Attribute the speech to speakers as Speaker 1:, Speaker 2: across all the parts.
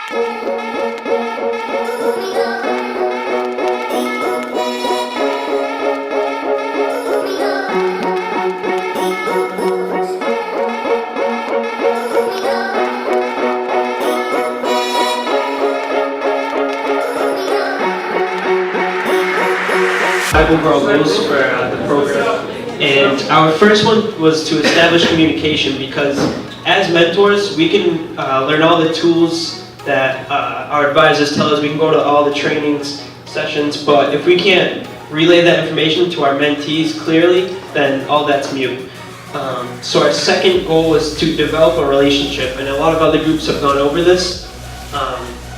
Speaker 1: Five overall goals for the program, and our first one was to establish communication, because as mentors we can learn all the tools that our advisors tell us. We can go to all the trainings sessions, but if we can't relay that information to our mentees clearly, then all that's mute. So our second goal was to develop a relationship, and a lot of other groups have gone over this,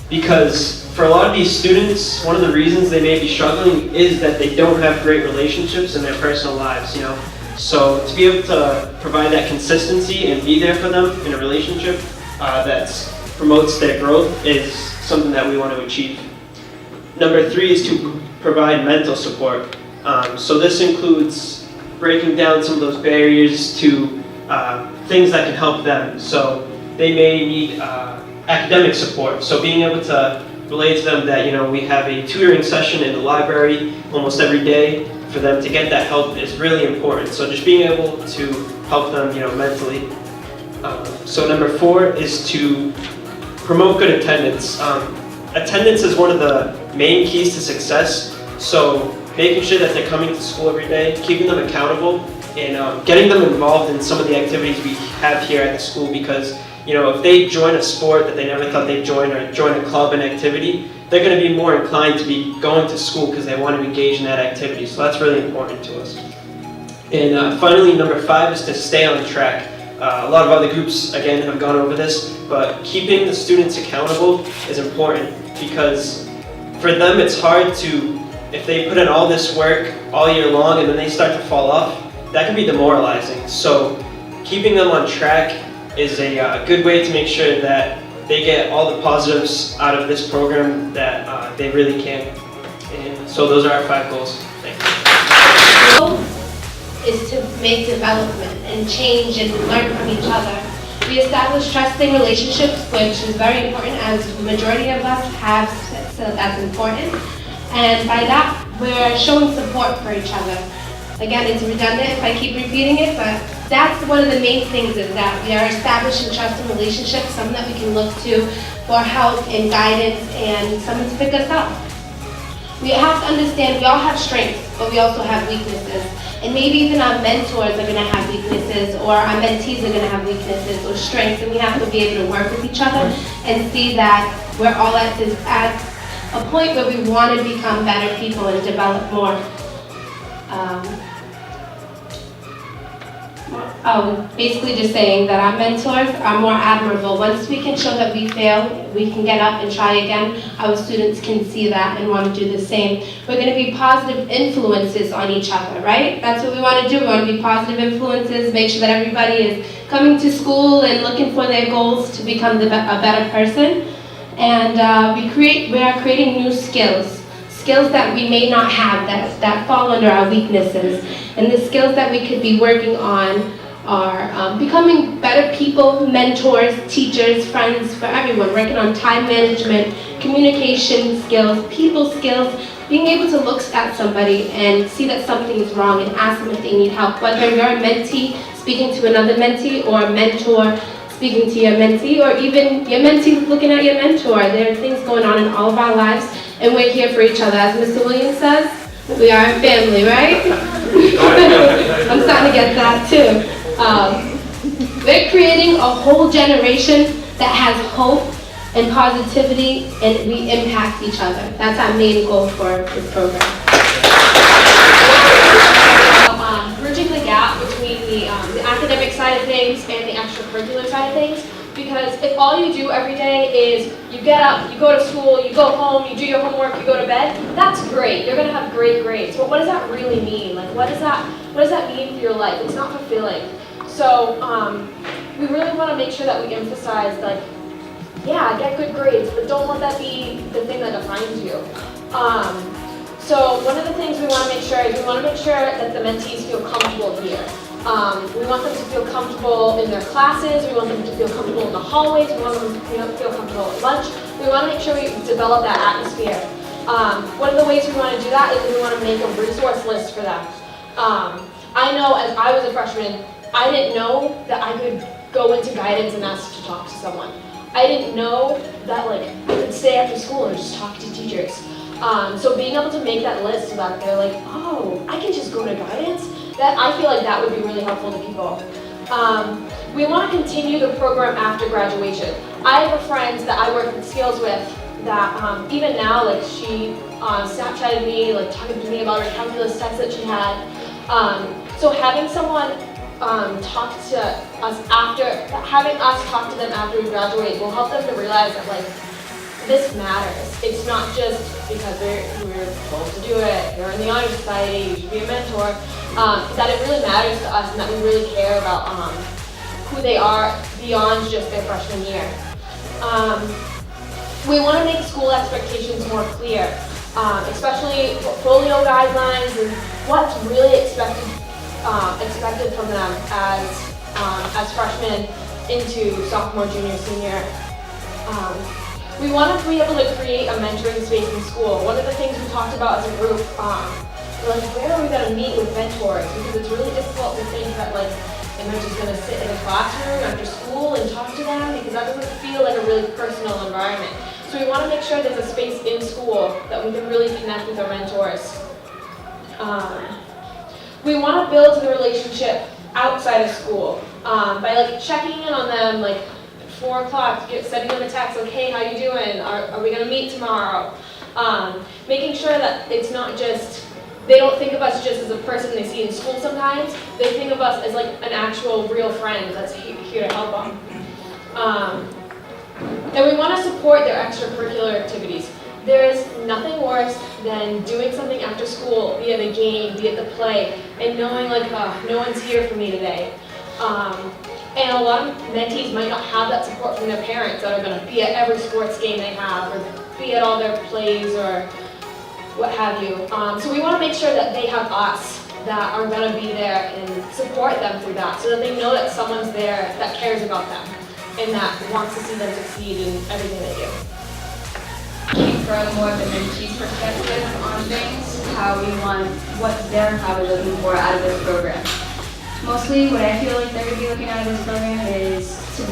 Speaker 1: because for a lot of these students, one of the reasons they may be struggling is that they don't have great relationships in their personal lives, So to be able to provide that consistency and be there for them in a relationship that promotes their growth is something that we want to achieve. Number 3 is to provide mental support. So this includes breaking down some of those barriers to things that can help them. So they may need academic support. So being able to relate to them that we have a tutoring session in the library almost every day for them to get that help is really important. So just being able to help them mentally. So number 4 is to promote good attendance. Attendance is one of the main keys to success. So making sure that they're coming to school every day, keeping them accountable, and getting them involved in some of the activities we have here at the school, because if they join a sport that they never thought they'd join, or join a club and activity, they're going to be more inclined to be going to school because they want to engage in that activity. So that's really important to us. And finally, number 5 is to stay on track. A lot of other groups, again, have gone over this, but keeping the students accountable is important, because for them it's hard to, if they put in all this work all year long and then they start to fall off, that can be demoralizing. So keeping them on track is a good way to make sure that they get all the positives out of this program that they really can. And so those are our 5 goals. Thank you.
Speaker 2: The goal is to make development and change and learn from each other. We establish trusting relationships, which is very important, as the majority of us have, so that's important. And by that, we're showing support for each other. Again, it's redundant if I keep repeating it, but that's one of the main things, is that we are establishing trusting relationships, someone that we can look to for help and guidance, and someone to pick us up. We have to understand we all have strengths, but we also have weaknesses. And maybe even our mentors are going to have weaknesses, or our mentees are going to have weaknesses or strengths, and we have to be able to work with each other and see that we're all at a point where we want to become better people and develop more. Basically just saying that our mentors are more admirable. Once we can show that we fail, we can get up and try again, our students can see that and want to do the same. We're going to be positive influences on each other, right? That's what we want to do. We want to be positive influences, make sure that everybody is coming to school and looking for their goals to become a better person. And we are creating new skills that we may not have, that fall under our weaknesses. And the skills that we could be working on are becoming better people, mentors, teachers, friends, for everyone, working on time management, communication skills, people skills, being able to look at somebody and see that something is wrong and ask them if they need help, whether you're a mentee speaking to another mentee, or a mentor speaking to your mentee, or even your mentee looking at your mentor. There are things going on in all of our lives, and we're here for each other. As Mr. Williams says, we are a family, right? I'm starting to get that too. We're creating a whole generation that has hope and positivity, and we impact each other. That's our main goal for this program.
Speaker 3: Bridging the gap between the academic side of things and the extracurricular side of things. Because if all you do every day is you get up, you go to school, you go home, you do your homework, you go to bed, that's great. You're going to have great grades. But what does that really mean? Like, what does that mean for your life? It's not fulfilling. So we really want to make sure that we emphasize, like, yeah, get good grades, but don't let that be the thing that defines you. So one of the things we want to make sure is that the mentees feel comfortable here. We want them to feel comfortable in their classes. We want them to feel comfortable in the hallways. We want them to feel comfortable at lunch. We want to make sure we develop that atmosphere. One of the ways we want to do that is we want to make a resource list for them. I know as I was a freshman, I didn't know that I could go into guidance and ask to talk to someone. I didn't know that I could stay after school and just talk to teachers. So being able to make that list so that they're like, oh, I can just go to guidance, that I feel like that would be really helpful to people. We want to continue the program after graduation. I have a friend that I work with skills with that even now, she Snapchatted me, talking to me about her calculus test that she had. So having someone talk to us having us talk to them after we graduate will help them to realize that this matters. It's not just because we're supposed to do it, you're in the honor society, you should be a mentor, that it really matters to us and that we really care about who they are beyond just their freshman year. We want to make school expectations more clear, especially portfolio guidelines and what's really expected from them as freshmen into sophomore, junior, senior. We want to be able to create a mentoring space in school. One of the things we talked about as a group, where are we going to meet with mentors? Because it's really difficult to think that am I just going to sit in a classroom after school and talk to them? Because that doesn't feel like a really personal environment. So we want to make sure there's a space in school that we can really connect with our mentors. We want to build the relationship outside of school by checking in on them, at 4 o'clock, sending them a text hey, how you doing? Are we going to meet tomorrow? Making sure that it's not just, they don't think of us just as a person they see in school sometimes. They think of us as an actual real friend that's here to help them. And we want to support their extracurricular activities. There is nothing worse than doing something after school, be it a game, be it the play, and knowing no one's here for me today. And a lot of mentees might not have that support from their parents that are going to be at every sports game they have, or be at all their plays, or what have you. So we want to make sure that they have us that are going to be there and support them through that, so that they know that someone's there that cares about them and that wants to see them succeed in everything they do.
Speaker 4: From more of the mentee's perspective on things, what they're probably looking for out of this program. Mostly what I feel like they're going to be looking out of this program is to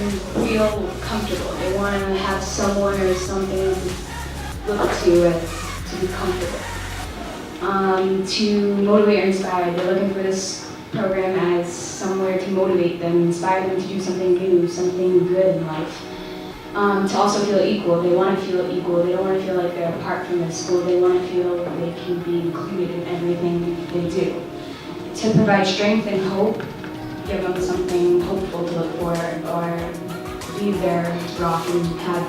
Speaker 4: feel comfortable. They want to have someone or something to look to be comfortable. To motivate or inspire, they're looking for this program as somewhere to motivate them, inspire them to do something new, something good in life. To also feel equal. They want to feel equal. They don't want to feel like they're apart from the school. They want to feel like they can be included in everything they do. To provide strength and hope, give them something hopeful to look for, or be their rock and have,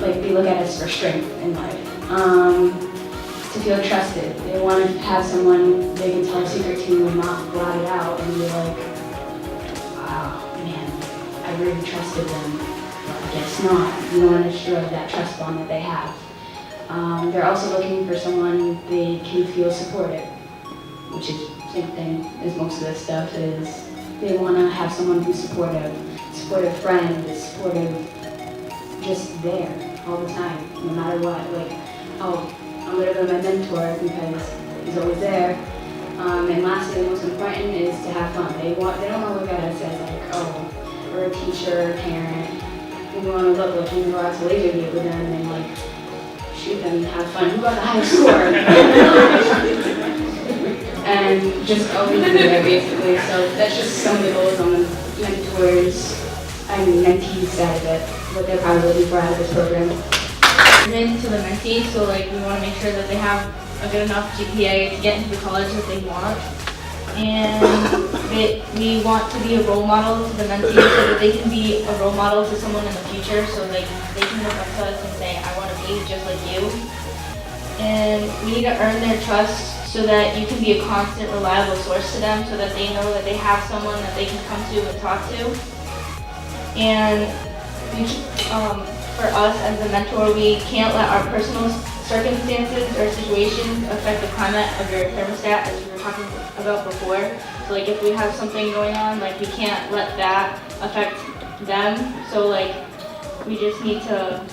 Speaker 4: they look at us for strength in life. To feel trusted. They want to have someone they can tell a secret to and not blot it out and be like, wow, man, I really trusted them. I guess not. You don't want to destroy that trust bond that they have. They're also looking for someone they can feel supported, which is the same thing as most of this stuff is. They want to have someone who's supportive friend, is supportive, just there all the time, no matter what. I'm going to be my mentor because he's always there. And lastly, the most important is to have fun. They don't want to look at us as we're a teacher, a parent. We want to look like you can go out to laser game with them and shoot them and have fun. Who got the highest score? And just always be there basically. So that's just some of the goals on the mentees side of it, what they're probably looking for out of this program.
Speaker 5: To the mentees, so we want to make sure that they have a good enough GPA to get into the college that they want. And we want to be a role model to the mentees so that they can be a role model to someone in the future, so they can look up to us and say, I want to be just like you. And we need to earn their trust so that you can be a constant, reliable source to them, so that they know that they have someone that they can come to and talk to. And for us as a mentor, we can't let our personal circumstances or situations affect the climate of your thermostat, as we were talking about before. So like if we have something going on, like we can't let that affect them. So like we just need to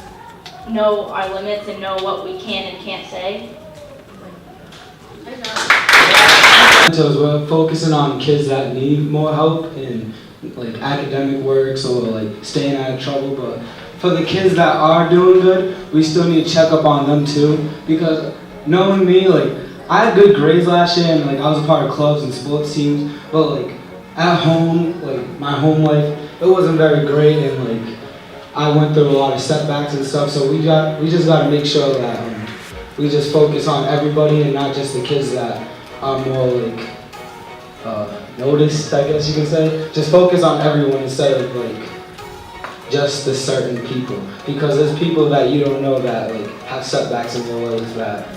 Speaker 5: know our limits and know what we can and can't say.
Speaker 6: As we're focusing on kids that need more help in like academic works or like staying out of trouble, but for the kids that are doing good, we still need to check up on them too, because knowing me, like I had good grades last year and like I was a part of clubs and sports teams, but like at home, like my home life, it wasn't very great, and like I went through a lot of setbacks and stuff, so we just got to make sure that we just focus on everybody and not just the kids that are more like noticed, I guess you can say. Just focus on everyone instead of like just the certain people, because there's people that you don't know that like have setbacks in their lives that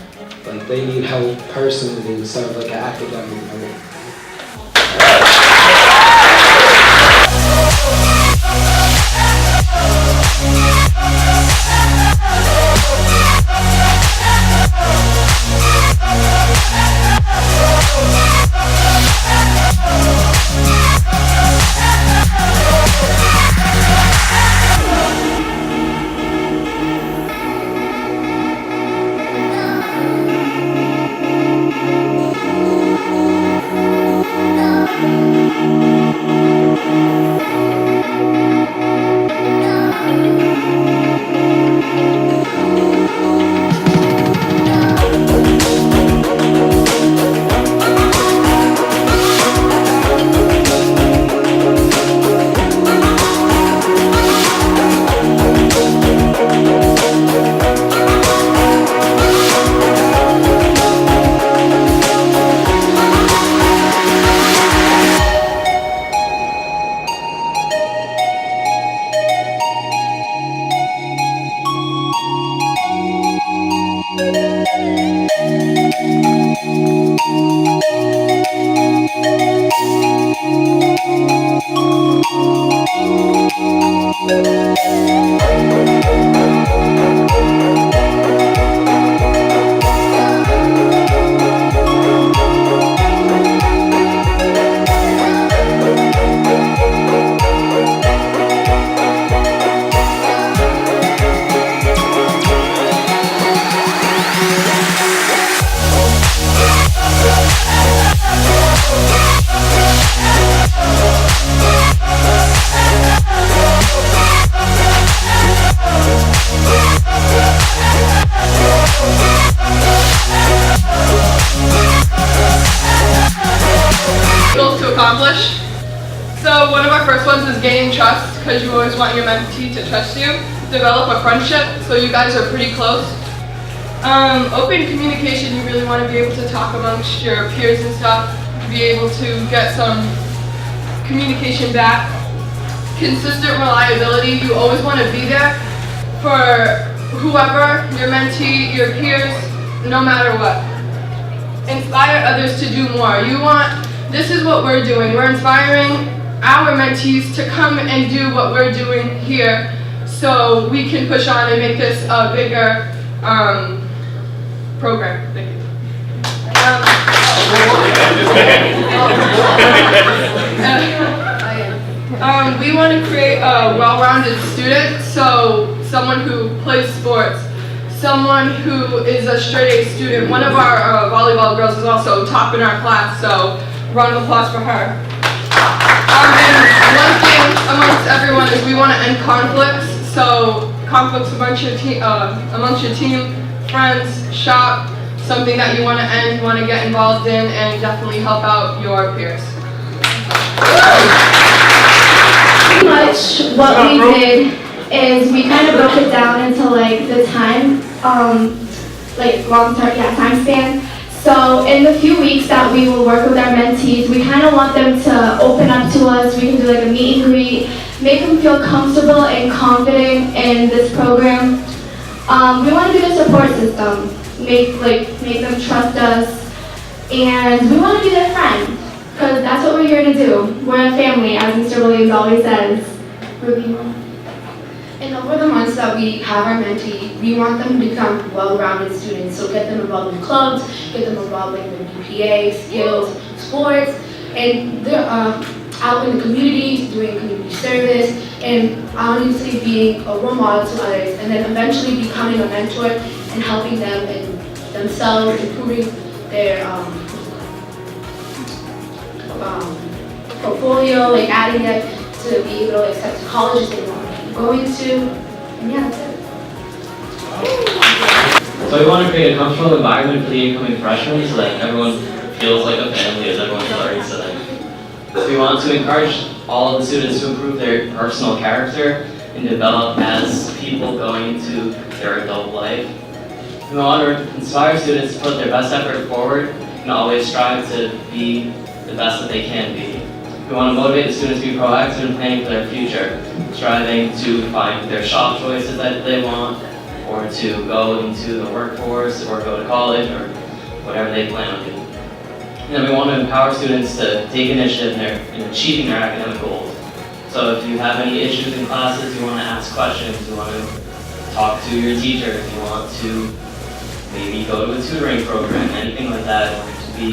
Speaker 6: like they need help personally instead of like an academic help.
Speaker 7: So one of our first ones is gaining trust, because you always want your mentee to trust you. Develop a friendship, so you guys are pretty close. Open communication, you really want to be able to talk amongst your peers and stuff, be able to get some communication back. Consistent reliability, you always want to be there for whoever, your mentee, your peers, no matter what. Inspire others to do more. This is what we're doing. We're inspiring our mentees to come and do what we're doing here, so we can push on and make this a bigger program. Thank you. We want to create a well-rounded student, so someone who plays sports, someone who is a straight A student. One of our volleyball girls is also top in our class, so round of applause for her. And one thing amongst everyone is we want to end conflicts. So conflicts amongst your team, friends, shop, something that you want to end, you want to get involved in, and definitely help out your peers.
Speaker 2: Pretty much what we did is we kind of broke it down into like the time, time span. So in the few weeks that we will work with our mentees, we kind of want them to open up to us. We can do like a meet and greet, make them feel comfortable and confident in this program. We want to be a support system, make them trust us, and we want to be their friend, because that's what we're here to do. We're a family, as Mr. Williams always says. And over the months that we have our mentee, we want them to become well-rounded students. So get them involved in clubs, get them involved in their GPA, skills, sports, and they're out in the community, doing community service, and honestly being a role model to others, and then eventually becoming a mentor and helping them in themselves, improving their portfolio, like adding it to be able to accept the colleges they want to be going to, and yeah, that's it.
Speaker 8: So we want to create a comfortable environment for the incoming freshmen so that everyone feels like a family, as everyone's already said. So we want to encourage all of the students to improve their personal character and develop as people going into their adult life. We want to inspire students to put their best effort forward and always strive to be the best that they can be. We want to motivate the students to be proactive in planning for their future, striving to find their shop choices that they want, or to go into the workforce, or go to college, or whatever they plan on doing. And then we want to empower students to take initiative in achieving their academic goals. So if you have any issues in classes, you want to ask questions, you want to talk to your teachers, you want to maybe go to a tutoring program, anything like that, in order to be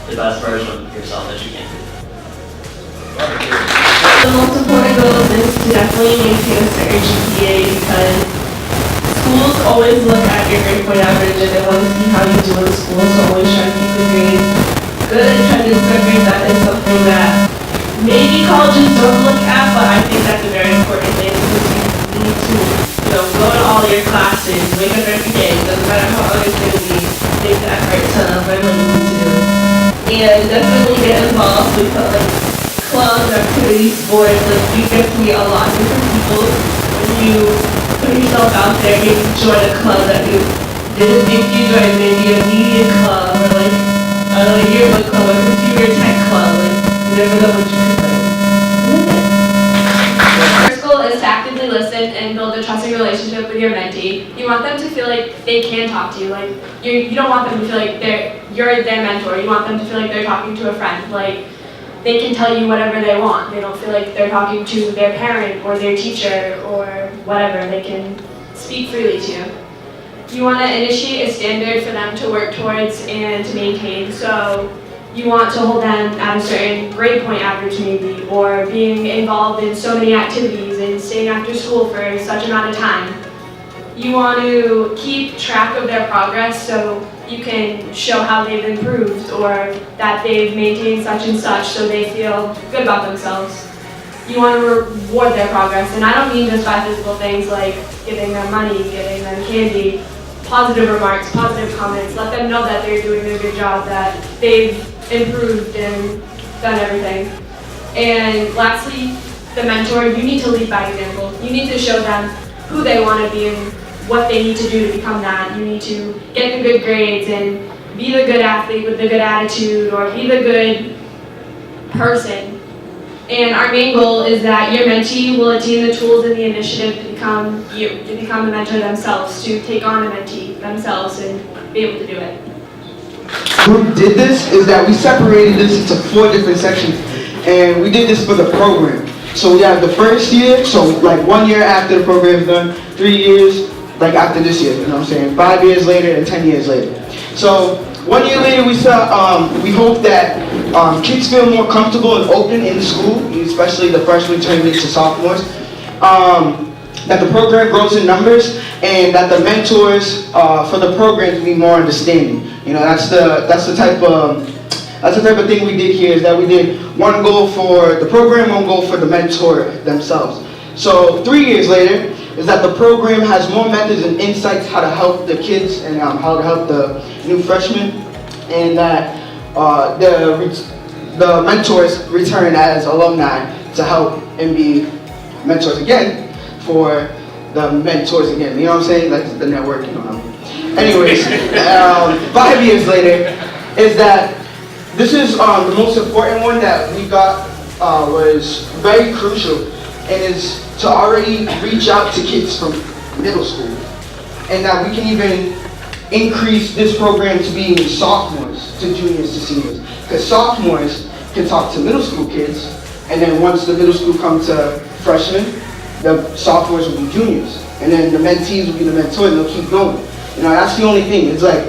Speaker 8: the best version of yourself that you can be.
Speaker 5: The most important goal is to definitely maintain a certain GPA because schools always look at your grade point average and they want to see how you do in school, so always try to keep the grades good and try to do good grades. That is something that maybe colleges don't look at, but I think that's a very important thing because you need to, go to all your classes, wake up every day, doesn't matter how hard it's going to be, take the effort to learn what you need to do. And definitely get involved with clubs, activities, sports, you get to meet a lot of different people when you put yourself out there, maybe join a club that you didn't think you joined, maybe a media club or a yearbook club, a computer tech club, you never know what you could find.
Speaker 3: First goal is to actively listen and build a trusting relationship with your mentee. You want them to feel like they can talk to you. Like you don't want them to feel like you're their mentor. You want them to feel like they're talking to a friend. Like they can tell you whatever they want. They don't feel like they're talking to their parent or their teacher or whatever. They can speak freely to you. You want to initiate a standard for them to work towards and to maintain. So you want to hold them at a certain grade point average maybe, or being involved in so many activities and staying after school for such amount of time. You want to keep track of their progress so you can show how they've improved or that they've maintained such and such so they feel good about themselves. You want to reward their progress, and I don't mean just by physical things like giving them money, giving them candy, positive remarks, positive comments. Let them know that they're doing a good job, that they've improved and done everything. And lastly, the mentor, you need to lead by example. You need to show them who they want to be and what they need to do to become that. You need to get the good grades and be the good athlete with the good attitude, or be the good person. And our main goal is that your mentee will attain the tools and the initiative to become you, to become a mentor themselves, to take on a mentee themselves and be able to do it.
Speaker 9: Who did this is that we separated this into 4 different sections, and we did this for the program. So we have the first year, so like 1 year after the program is done, 3 years like after this year, you know what I'm saying? 5 years later and 10 years later. So 1 year later, we hope that kids feel more comfortable and open in school, especially the freshmen turning into sophomores. That the program grows in numbers, and that the mentors for the programs be more understanding. You know, that's the type of thing we did here. Is that we did 1 goal for the program, 1 goal for the mentor themselves. So 3 years later, is that the program has more methods and insights how to help the kids and how to help the new freshmen, and that the mentors return as alumni to help and be mentors again for the mentors again. You know what I'm saying? That's the network, you know. Anyways, 5 years later, is that this is the most important one that we got was very crucial, and is to already reach out to kids from middle school, and that we can even increase this program to being sophomores to juniors to seniors, because sophomores can talk to middle school kids, and then once the middle school come to freshmen, the sophomores will be juniors, and then the mentees will be the mentors, and they'll keep going. You know, that's the only thing. It's like,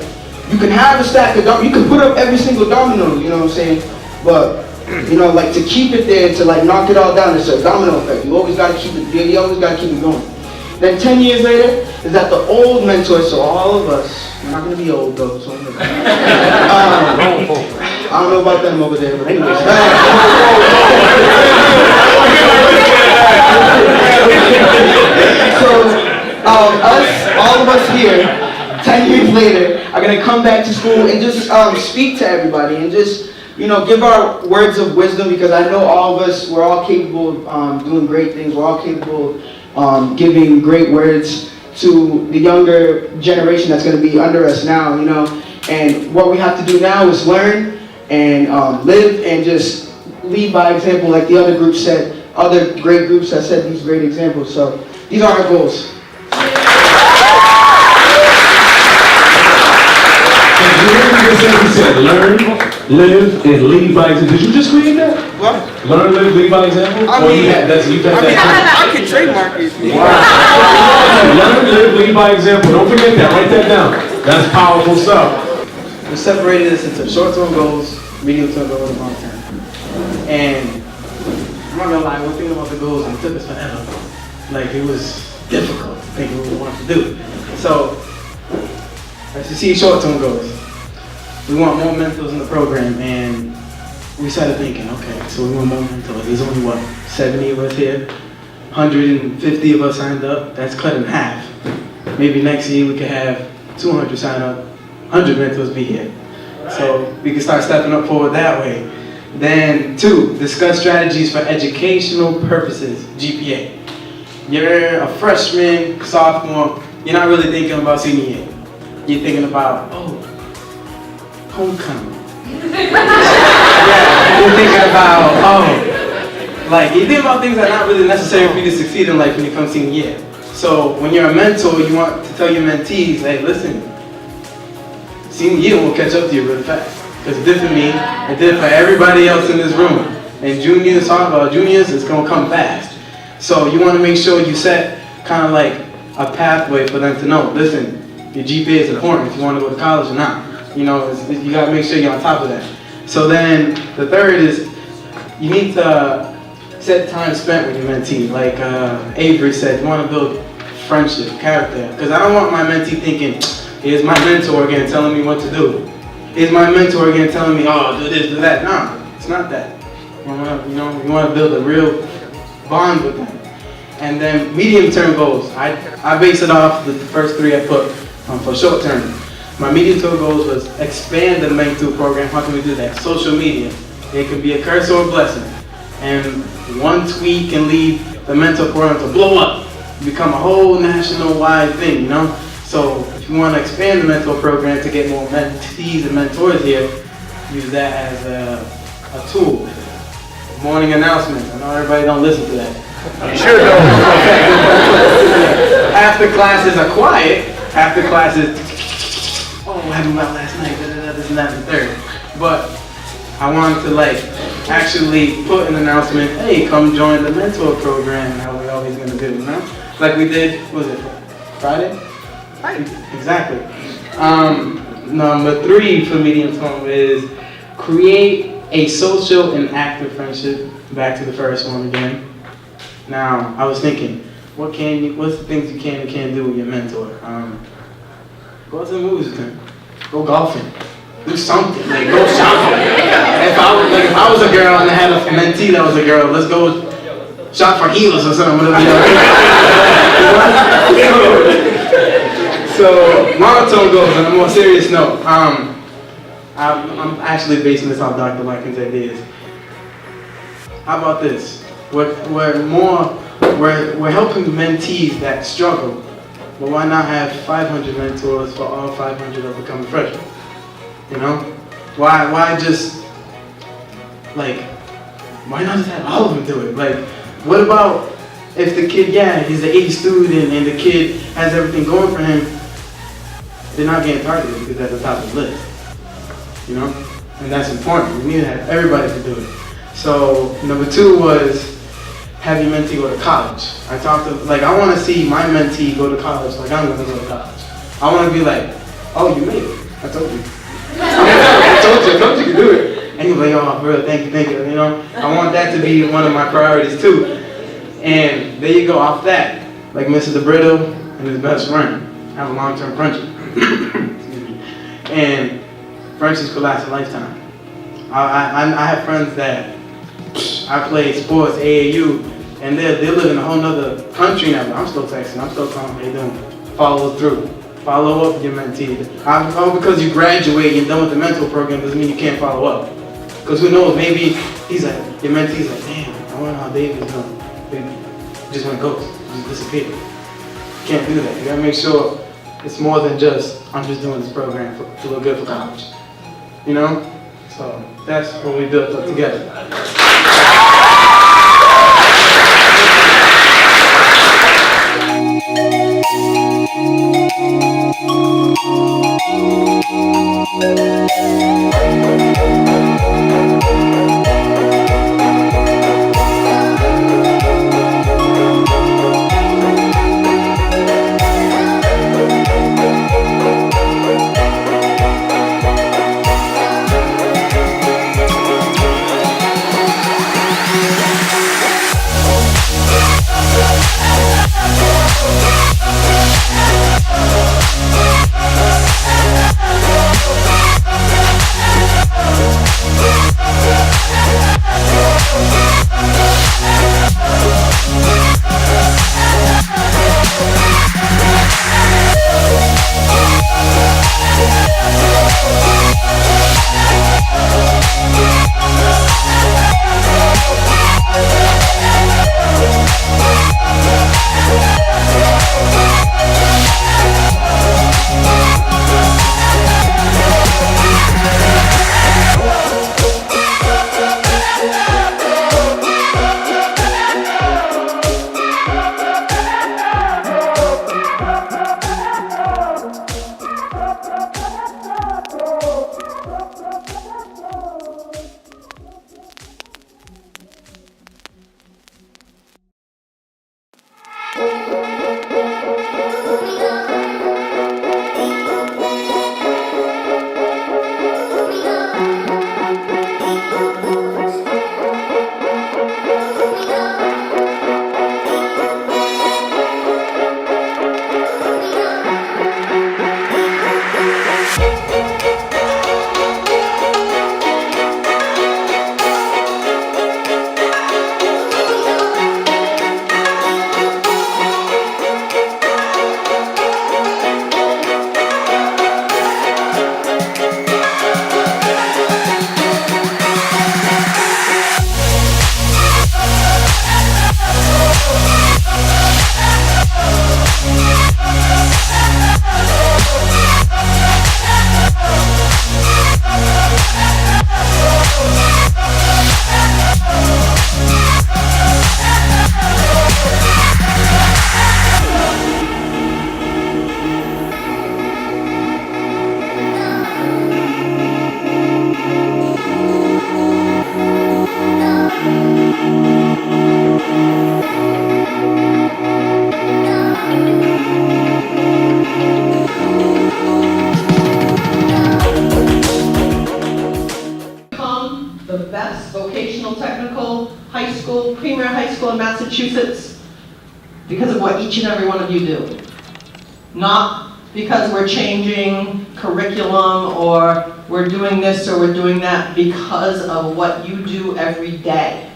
Speaker 9: you can have a stack of you can put up every single domino, you know what I'm saying? But, you know, like to keep it there, to like knock it all down, it's a domino effect. You always gotta keep it, you always gotta keep it going. Then 10 years later, is that the old mentors, so all of us, we're not gonna be old though, so I don't know about them over there, but anyways. So, all of us here, 10 years later, are gonna come back to school and just speak to everybody and just, you know, give our words of wisdom, because I know all of us, we're all capable of doing great things. We're all capable of giving great words to the younger generation that's gonna be under us now, you know. And what we have to do now is learn and live and just lead by example, like the other groups said, other great groups have said these great examples. So these are our goals.
Speaker 10: He said, learn, live, and lead by example. Did you just create that?
Speaker 9: What?
Speaker 10: Learn, live, lead by example?
Speaker 9: I mean,
Speaker 10: I
Speaker 9: can trademark it.
Speaker 10: Wow. Learn, live, lead by example. Don't forget that. Write that down. That's powerful stuff.
Speaker 9: We separated this into short-term goals, medium-term goals, and long-term. And I'm not gonna lie, we're thinking about the goals and it took us forever. Like, it was difficult thinking what we wanted to do. So, as you see, short-term goals. We want more mentors in the program, and we started thinking, okay, so we want more mentors. There's only, what, 70 of us here? 150 of us signed up. That's cut in half. Maybe next year we could have 200 sign up, 100 mentors be here. So we can start stepping up forward that way. Then 2, discuss strategies for educational purposes, GPA. You're a freshman, sophomore, you're not really thinking about senior year. You're thinking about, oh, homecoming. Yeah, you're thinking about, you're thinking about things that are not really necessary for you to succeed in life when you come senior year. So when you're a mentor, you want to tell your mentees, hey, listen, senior year will catch up to you really fast. Because it did for me, it did for everybody else in this room. And juniors, it's gonna come fast. So you wanna make sure you set kind of like a pathway for them to know, listen, your GPA is important if you wanna go to college or not. You know, you gotta make sure you're on top of that. So then the third is, you need to set time spent with your mentee. Like Avery said, you wanna build friendship, character. Because I don't want my mentee thinking, here's my mentor again telling me what to do. Here's my mentor again telling me, oh, do this, do that. No, it's not that. You want to build a real bond with them. And then medium-term goals. I base it off the first 3 I put for short-term. My medium-term goals was expand the mentor program. How can we do that? Social media. It could be a curse or a blessing. And one tweet can lead the mentor program to blow up, become a whole national-wide thing, you know? So if you want to expand the mentor program to get more mentees and mentors here, use that as a tool. Morning announcements. I know everybody don't listen to that. You sure don't. After classes are quiet, after classes, oh, what happened about last night, this and that and the third. But I wanted to actually put an announcement, hey, come join the mentor program, how we always gonna do, you know? Like we did, what was it, Friday? Exactly. Number 3 for medium term is create a social and active friendship. Back to the first one again. Now, I was thinking, what's the things you can and can't do with your mentor? Go to the movies with him. Go golfing. Do something. Go shopping. If I was a girl and I had a mentee that was a girl, let's go shop for heels or something. So, monotone goals on a more serious note. I'm actually basing this off Dr. Larkin's ideas. How about this? We're helping mentees that struggle, but why not have 500 mentors for all 500 of becoming freshmen? You know? Why not just have all of them do it? What about if the kid, he's an A student and the kid has everything going for him, they're not getting targeted because they're at the top of the list. You know? And that's important. We need to have everybody to do it. So number 2 was
Speaker 11: have your mentee go to college. I talked to, like, I want to see my mentee go to college like I'm going to go to college. I want to be like, oh, you made it. I told you. I told you could do it. And you're like, oh, for real, thank you, you know? I want that to be one of my priorities too. And there you go, off that, like Mr. DeBritto and his best friend have a long-term friendship. Excuse me. And friendships could last a lifetime. I have friends that I play sports, AAU, and they live in a whole nother country now, but I'm still texting, I'm still calling, how you doing? Follow through. Follow up with your mentee. Because you graduate, you're done with the mentor program, doesn't mean you can't follow up. Because who knows, maybe he's like, your mentee's like, damn, I wonder how David's doing. He just went ghost, just disappeared. You can't do that. You gotta make sure it's more than just, I'm just doing this program to look good for college. You know? So that's what we built up together.
Speaker 12: The best vocational technical high school, premier high school in Massachusetts because of what each and every one of you do. Not because we're changing curriculum or we're doing this or we're doing that, because of what you do every day.